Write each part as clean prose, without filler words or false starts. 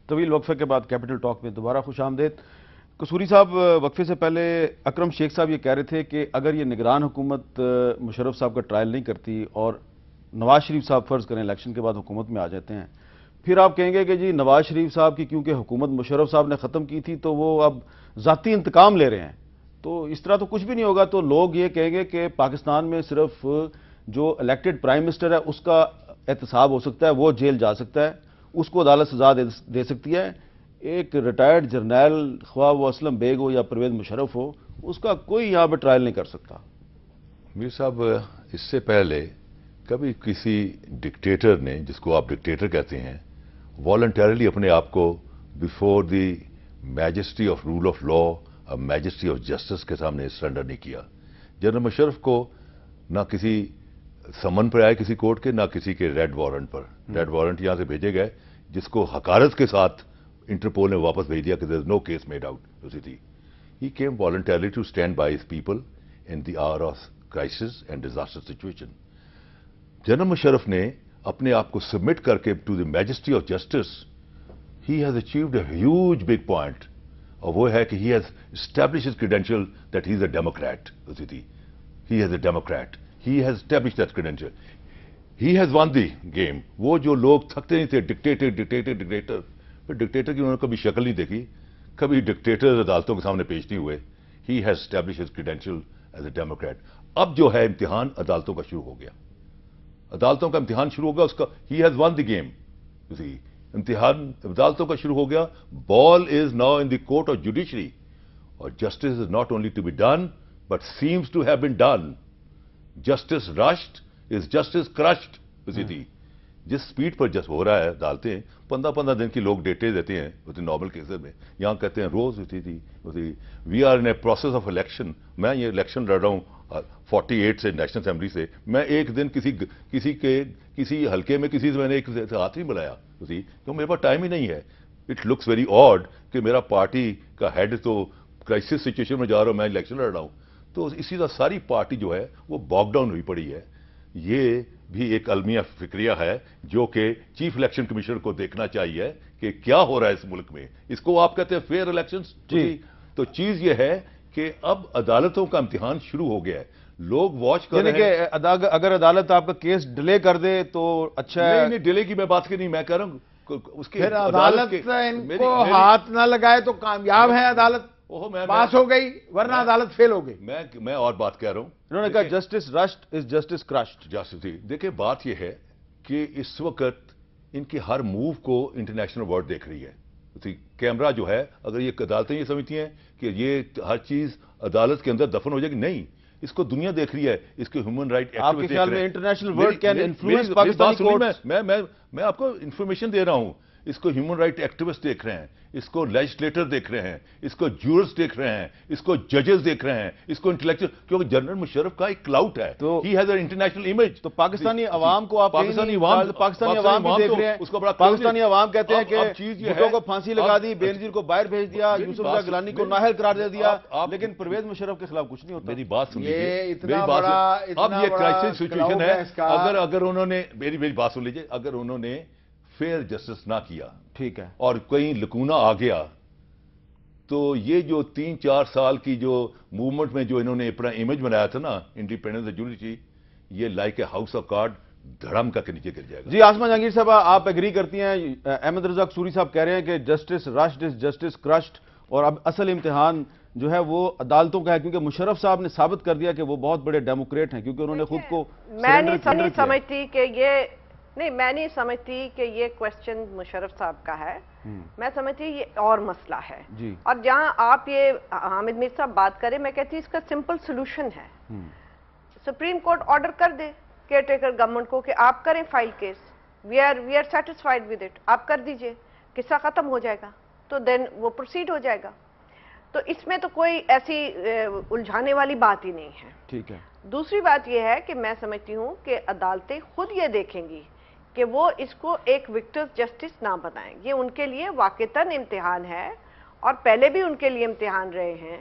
طویل وقفے کے بعد کیپٹل ٹاک میں دوبارہ خوش آمدید. قصوری صاحب، وقفے سے پہلے اکرم شیخ صاحب یہ کہہ رہے تھے کہ اگر یہ نگران حکومت مشرف صاحب کا ٹرائل نہیں کرتی اور نواز شریف صاحب فرض کریں الیکشن کے بعد حکومت میں آ جاتے ہیں، پھر آپ کہیں گے کہ جی نواز شریف صاحب کی کیونکہ حکومت مشرف صاحب نے ختم کی تھی تو وہ اب ذاتی انتقام لے رہے ہیں. تو اس طرح تو کچھ بھی نہیں ہوگا. تو لوگ یہ کہیں گے کہ پاکستان میں صرف جو الیکٹڈ پرائم منسٹر ہے اس کا احتساب ہو سکتا ہے، وہ جیل جا سکتا ہے، اس کو عدالت سزا دے سکتی ہے. ایک ریٹائرڈ جرنیل، خواہ وہ اسلم بیگ ہو یا پرویز مشرف ہو، اس کا کوئی یہاں پہ ٹرائل نہیں کر سکتا. میر صاحب، اس سے پہلے کبھی کسی ڈکٹیٹر نے، جس کو آپ ڈکٹیٹر کہتے ہیں، والنٹیرلی اپنے آپ کو before the majesty of rule of law اور میجسٹری آف جسٹس کے سامنے سرنڈر نہیں کیا. جنرل مشرف کو نہ کسی سمن پر آئے کسی کورٹ کے، نہ کسی کے ریڈ وارنٹ پر. ریڈ وارنٹ یہاں سے بھیجے گئے جس کو حقارت کے ساتھ انٹرپول نے واپس بھیج دیا کہ there is no case made out اسی تھی. He came voluntarily to stand by his people in the hour of crisis and disaster situation. General Musharraf نے اپنے آپ کو سبمٹ کر کے to the majesty of justice he has achieved a huge big point, اور وہ ہے کہ he has establish his credential that he is a democrat. اسی تھی he has a democrat, he has establish that credential, he has won the game. وہ جو لوگ تھکتے نہیں تھے ڈکٹیٹر ڈکٹیٹر ڈکٹیٹر، پھر ڈکٹیٹر کی انہوں نے کبھی شکل نہیں دیکھی، کبھی ڈکٹیٹر عدالتوں کے سامنے پیش نہیں ہوئے. ہی has establish his credential as a Democrat. اب جو ہے امتحان عدالتوں کا شروع ہو گیا، عدالتوں کا امتحان شروع ہو گیا. اس کا ہی ہیز ون دی گیم. امتحان عدالتوں کا شروع ہو گیا. Ball is now in the court of judiciary, اور justice is not only to be done but seems to have been done. Justice rushed is justice crushed. اسی تھی جس سپیڈ پر جس ہو رہا ہے عدالتیں 15 دن کی لوگ ڈیٹے دیتے ہیں اسی نارمل کیسز میں، یہاں کہتے ہیں روز. اسی تھی we are in a process of election. میں یہ الیکشن لڑ رہا ہوں 48 سے نیشنل اسمبلی سے. میں ایک دن کسی حلقے میں کسی سے میں نے ایک ہاتھ نہیں ملایا کیوں میرے پاس ٹائم ہی نہیں ہے. اٹ لکس ویری آڈ کہ میرا پارٹی کا ہیڈ تو کرائسس سچویشن میں جا رہا ہوں، میں الیکشن لڑ رہا ہوں. تو اسی طرح ساری پارٹی جو ہے وہ باک ڈاؤن ہوئی پڑی ہے. یہ بھی ایک المیہ فکریہ ہے جو کہ چیف الیکشن کمیشنر کو دیکھنا چاہیے کہ کیا ہو رہا ہے اس ملک میں. اس کو آپ کہتے ہیں فیئر الیکشنز. تو چیز یہ ہے کہ اب عدالتوں کا امتحان شروع ہو گیا ہے. لوگ واچ کر رہے ہیں. یعنی کہ اگر عدالت آپ کا کیس ڈیلے کر دے تو اچھا ہے. نہیں، ڈیلے کی میں بات نہیں، میں کہہ رہا ہوں اس کے پھر عدالت ان کو ہاتھ نہ لگائے تو کامیاب ہے عدالت، پاس ہو گئی، ورنہ عدالت فیل ہو گئی. میں اور بات کہہ رہا ہوں. انہوں نے کہا justice rushed is justice crushed. دیکھیں بات یہ ہے کہ اس وقت ان کے ہر موو کو انٹرنیشنل ورلڈ دیکھ رہی ہے. کیمرہ جو ہے، اگر یہ عدالتیں یہ سمجھتی ہیں کہ یہ ہر چیز عدالت کے اندر دفن ہو جائے گی، نہیں، اس کو دنیا دیکھ رہی ہے. اس کے ہیومن رائٹ آپ کے خیال میں international world can influence Pakistani courts? میں آپ کو انفارمیشن دے رہا ہوں. اس کو ہیومن رائٹ ایکٹیوسٹ دیکھ رہے ہیں، اس کو لیجسلیٹر دیکھ رہے ہیں، اس کو جورس دیکھ رہے ہیں، اس کو ججز دیکھ رہے ہیں، اس کو انٹلیکچوئل، کیونکہ جنرل مشرف کا ایک کلاؤٹ ہے. He has an international image. تو پاکستانی عوام کو آپ پاکستانی عوام بھی دیکھ رہے ہیں. اس کو بڑا پاکستانی عوام کہتے ہیں کہ بھٹو کو پھانسی لگا دی، بینظیر کو باہر بھیج دیا، یوسف شاہ گیلانی کو نااہل قرار دے دیا، لیکن پرویز مشرف کے خلاف کچھ نہیں ہوتا. میری بات سن لیجیے. اب یہ کرائسس سچویشن ہے. اگر انہوں نے میری بات سن لیجیے، اگر انہوں نے فیئر جسٹس نہ کیا، ٹھیک ہے، اور کہیں لکونہ آ گیا، تو یہ جو 3-4 سال کی جو موومنٹ میں جو انہوں نے اپنا امیج بنایا تھا نا، انڈیپینڈنس جوڈیشری، یہ like a house of card دھڑم کا کے نیچے گر جائے گا. جی آسما جہانگیر صاحب، آپ ایگری کرتی ہیں؟ احمد رضا قصوری صاحب کہہ رہے ہیں کہ justice rushed is justice crushed, اور اب اصل امتحان جو ہے وہ عدالتوں کا ہے، کیونکہ مشرف صاحب نے ثابت کر دیا کہ وہ بہت بڑے ڈیموکریٹ ہیں، کیونکہ انہوں نے خود کو میں نہیں سمجھتی کہ یہ کویسچن مشرف صاحب کا ہے. میں سمجھتی یہ اور مسئلہ ہے. اور جہاں آپ یہ حامد میر صاحب بات کریں، میں کہتی اس کا سمپل سلوشن ہے. سپریم کورٹ آرڈر کر دے کیئر ٹیکر گورنمنٹ کو کہ آپ کریں file case. We are satisfied with it. آپ کر دیجئے، قصہ ختم ہو جائے گا، تو دین وہ پروسیڈ ہو جائے گا. تو اس میں تو کوئی ایسی الجھانے والی بات ہی نہیں ہے. ٹھیک ہے. دوسری بات یہ ہے کہ میں سمجھتی ہوں کہ عدالتیں خود یہ دیکھیں گی کہ وہ اس کو ایک وکٹرز جسٹس نہ بنائیں. یہ ان کے لیے واقعتاً امتحان ہے، اور پہلے بھی ان کے لیے امتحان رہے ہیں.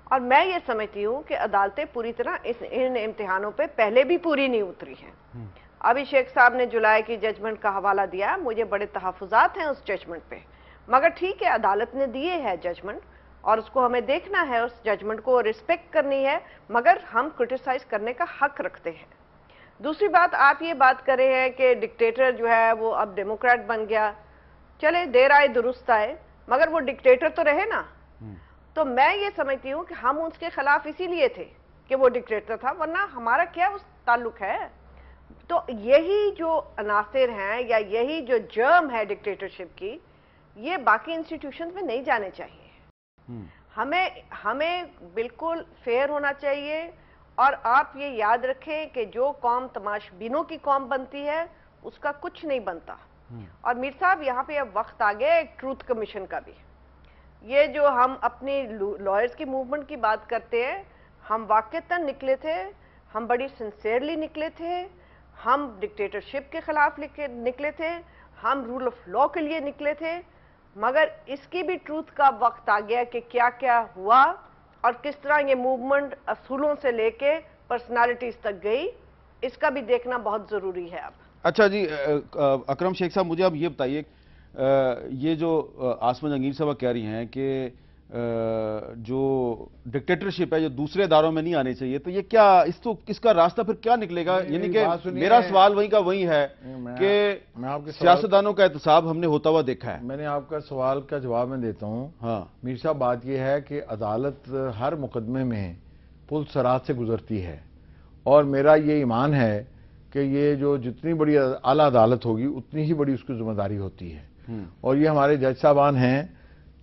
اور میں یہ سمجھتی ہوں کہ عدالتیں پوری طرح ان امتحانوں پہ پہلے بھی پوری نہیں اتری ہیں. ابھی شیخ صاحب نے جولائی کی ججمنٹ کا حوالہ دیا، مجھے بڑے تحفظات ہیں اس ججمنٹ پہ. مگر ٹھیک ہے عدالت نے دیے ہے ججمنٹ اور اس کو ہمیں دیکھنا ہے, اس ججمنٹ کو رسپیکٹ کرنی ہے, مگر ہم کرٹیسائز کرنے کا حق رکھتے ہیں. دوسری بات آپ یہ بات کر رہے ہیں کہ ڈکٹیٹر جو ہے وہ اب ڈیموکریٹ بن گیا, چلے دیر آئے درست آئے, مگر وہ ڈکٹیٹر تو رہے نا. تو میں یہ سمجھتی ہوں کہ ہم اس کے خلاف اسی لیے تھے کہ وہ ڈکٹیٹر تھا, ورنہ ہمارا کیا اس تعلق ہے. تو یہی جو عناصر ہیں یا یہی جو جرم ہے ڈکٹیٹرشپ کی, یہ باقی انسٹیٹیوشنز میں نہیں جانے چاہیے. ہمیں بالکل فیئر ہونا چاہیے. اور آپ یہ یاد رکھیں کہ جو قوم تماش بینوں کی قوم بنتی ہے اس کا کچھ نہیں بنتا. اور میر صاحب یہاں پہ اب وقت آ گیا ایک ٹروتھ کمیشن کا بھی. یہ جو ہم اپنی لائرز کی موومنٹ کی بات کرتے ہیں, ہم واقعتاً نکلے تھے, ہم بڑی سنسیئرلی نکلے تھے, ہم ڈکٹیٹرشپ کے خلاف نکلے تھے, ہم رول آف لا کے لیے نکلے تھے, مگر اس کی بھی ٹروتھ کا وقت آ گیا کہ کیا کیا ہوا اور کس طرح یہ موومنٹ اصولوں سے لے کے پرسنالٹیز تک گئی, اس کا بھی دیکھنا بہت ضروری ہے اب. اچھا جی اکرم شیخ صاحب, مجھے اب یہ بتائیے, یہ جو آسما جہانگیر صاحبہ کہہ رہی ہیں کہ جو ڈکٹیٹرشپ ہے جو دوسرے اداروں میں نہیں آنی چاہیے, تو یہ کیا اس کا راستہ پھر کیا نکلے گا؟ یعنی کہ میرا سوال وہیں کا وہیں ہے کہ سیاستدانوں کا احتساب ہم نے ہوتا ہوا دیکھا ہے. میں نے آپ کا سوال کا جواب میں دیتا ہوں. ہاں میر صاحب, بات یہ ہے کہ عدالت ہر مقدمے میں پل صراط سے گزرتی ہے, اور میرا یہ ایمان ہے کہ یہ جو جتنی بڑی اعلیٰ عدالت ہوگی اتنی ہی بڑی اس کی ذمہ داری ہوتی ہے. اور یہ ہمارے جج صاحبان ہیں,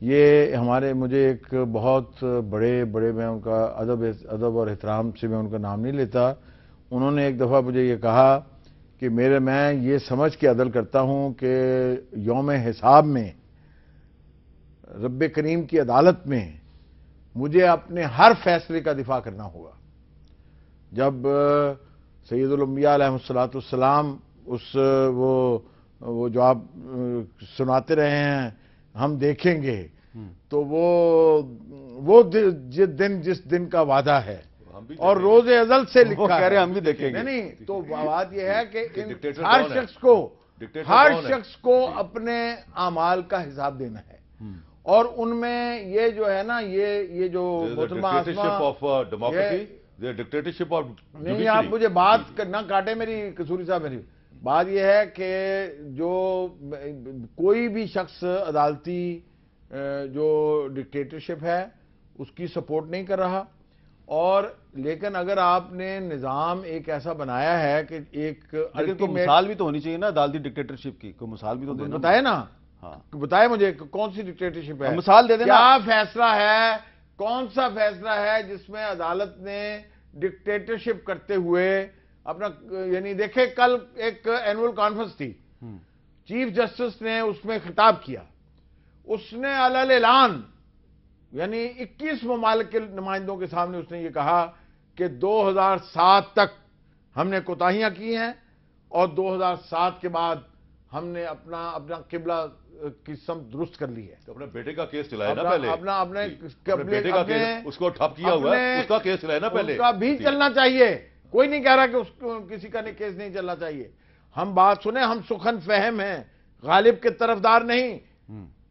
یہ ہمارے مجھے ایک بہت بڑے میں ان کا ادب اور احترام سے میں ان کا نام نہیں لیتا, انہوں نے ایک دفعہ مجھے یہ کہا کہ میں یہ سمجھ کے عدل کرتا ہوں کہ یوم حساب میں رب کریم کی عدالت میں مجھے اپنے ہر فیصلے کا دفاع کرنا ہوگا. جب سید الانبیاء علیہ السلام وہ جو آپ سناتے رہے ہیں ہم دیکھیں گے, تو وہ جس دن کا وعدہ ہے اور روز ازل سے لکھا ہے, ہم بھی دیکھیں گے. نہیں تو بات یہ ہے کہ ہر شخص کو اپنے اعمال کا حساب دینا ہے, اور ان میں یہ جو ہے نا یہ جو نہیں, آپ مجھے بات نہ کاٹے میری, قصوری صاحب میری بات یہ ہے کہ جو کوئی بھی شخص عدالتی جو ڈکٹیٹرشپ ہے اس کی سپورٹ نہیں کر رہا, اور لیکن اگر آپ نے نظام ایک ایسا بنایا ہے کہ ایک کوئی مثال بھی تو ہونی چاہیے نا عدالتی ڈکٹیٹرشپ کی, کوئی مثال بھی تو دینا. بتائے نا, بتائے مجھے کون سی ڈکٹیٹرشپ ہے, مثال دے دینا. کیا فیصلہ ہے, کون سا فیصلہ ہے جس میں عدالت نے ڈکٹیٹرشپ کرتے ہوئے اپنا, یعنی دیکھیں کل ایک اینول کانفرنس تھی, چیف جسٹس نے اس میں خطاب کیا, اس نے علی اعلان یعنی 21 ممالک کے نمائندوں کے سامنے اس نے یہ کہا کہ 2007 تک ہم نے کوتاہیاں کی ہیں, اور 2007 کے بعد ہم نے اپنا قبلہ کی سمت درست کر لی ہے. اپنے بیٹے کا کیس چلایا نا پہلے, اپنے بیٹے کا کیس اس کو ٹھپ کیا ہوا ہے, اس کا کیس چلایا نا پہلے. اس کا بھی چلنا چاہیے, کوئی نہیں کہہ رہا کہ کسی کا کیس نہیں چلنا چاہیے. ہم بات سنیں, ہم سخن فہم ہیں, غالب کے طرفدار نہیں.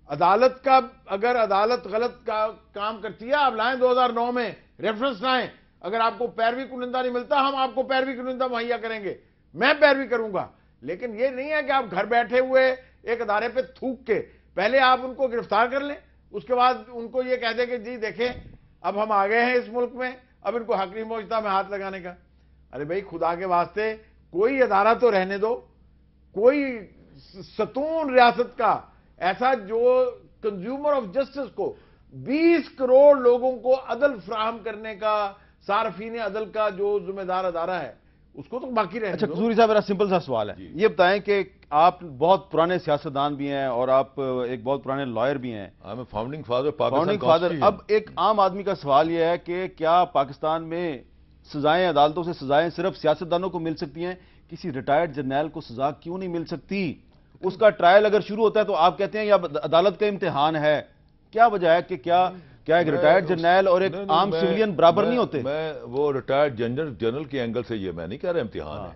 عدالت کا اگر عدالت غلط کام کرتی ہے, آپ لائیں 2009 میں ریفرنس لائیں, اگر آپ کو پیروی کنندہ نہیں ملتا ہم آپ کو پیروی کنندہ مہیا کریں گے, میں پیروی کروں گا. لیکن یہ نہیں ہے کہ آپ گھر بیٹھے ہوئے ایک ادارے پہ تھوک کے پہلے آپ ان کو گرفتار کر لیں, اس کے بعد ان کو یہ کہہ دیں کہ جی دیکھیں اب ہم آ گئے ہیں اس ملک میں, اب ان کو حق نہیں پہنچتا میں ہاتھ لگانے کا. ارے بھائی خدا کے واسطے کوئی ادارہ تو رہنے دو, کوئی ستون ریاست کا ایسا جو کنزیومر آف جسٹس کو 20 کروڑ لوگوں کو عدل فراہم کرنے کا, صارفین عدل کا جو ذمہ دار ادارہ ہے, اس کو تو باقی رہنے دو. اچھا قصوری صاحب, میرا سمپل سا سوال ہے, یہ بتائیں کہ آپ بہت پرانے سیاستدان بھی ہیں اور آپ ایک بہت پرانے لائر بھی ہیں, فاؤنڈنگ فادر. اب ایک عام آدمی کا سوال یہ ہے کہ کیا پاکستان میں سزائیں, عدالتوں سے سزائیں صرف سیاستدانوں کو مل سکتی ہیں, کسی ریٹائرڈ جرنیل کو سزا کیوں نہیں مل سکتی؟ اس کا ٹرائل اگر شروع ہوتا ہے تو آپ کہتے ہیں یہ عدالت کا امتحان ہے, کیا وجہ ہے کہ کیا ایک ریٹائرڈ جرنیل اور ایک عام سویلین برابر نہیں ہوتے؟ میں وہ ریٹائرڈ جنرل کے اینگل سے یہ میں نہیں کہہ رہا امتحان ہے,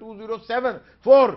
207(4),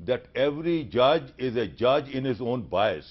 that every judge is a judge in his own bias.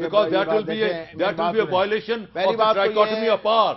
because that will be a violation of the trichotomy of power।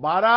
12